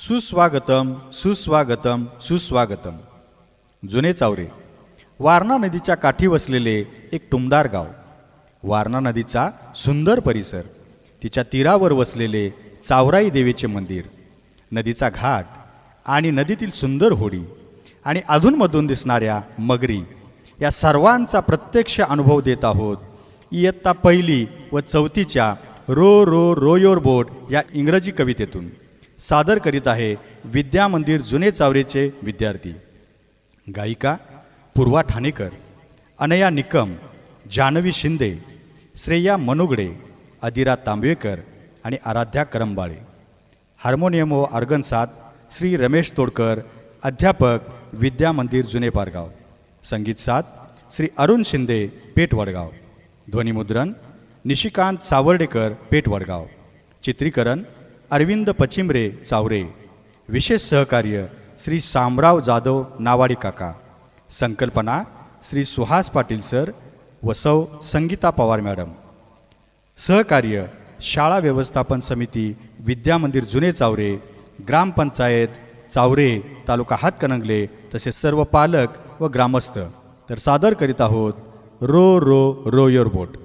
सुस्वागतम सुस्वागतम सुस्वागतम. जुने चावरे. वारणा नदीच्या काठी वसलेले एक टुमदार गाव. वारणा नदीचा सुंदर परिसर, तिच्या तीरावर वसलेले चावराई देवीचे मंदिर, नदीचा घाट आणि नदीतील सुंदर होडी आणि अधूनमधून दिसणाऱ्या मगरी या सर्वांचा प्रत्यक्ष अनुभव देत आहोत. इयत्ता पहिली व चौथीच्या रो रो रो योर बोट या इंग्रजी कवितेतून सादर करीत आहे विद्या मंदिर जुने चावरेचे विद्यार्थी. गायिका पूर्वा ठाणेकर, अनया निकम, जानवी शिंदे, श्रेया मनुगडे, अदिरा तांबवेकर आणि आराध्या करंबाळे. हार्मोनियम व ऑर्गन साथ श्री रमेश तोडकर, अध्यापक विद्या मंदिर जुने पारगाव. संगीत साथ श्री अरुण शिंदे, पेठ वडगाव. ध्वनिमुद्रण निशिकांत सावर्डेकर, पेठ वडगाव. चित्रीकरण अरविंद पचिमरे, चावरे. विशेष सहकार्य श्री शामराव जाधव, नावाडी काका. संकल्पना श्री सुहास पाटील सर व सौ संगीता पवार मॅडम. सहकार्य शाळा व्यवस्थापन समिती विद्या मंदिर जुने चावरे, ग्रामपंचायत चावरे, तालुका हातकणंगले, तसेच सर्व पालक व ग्रामस्थ. तर सादर करीत आहोत row row row your boat.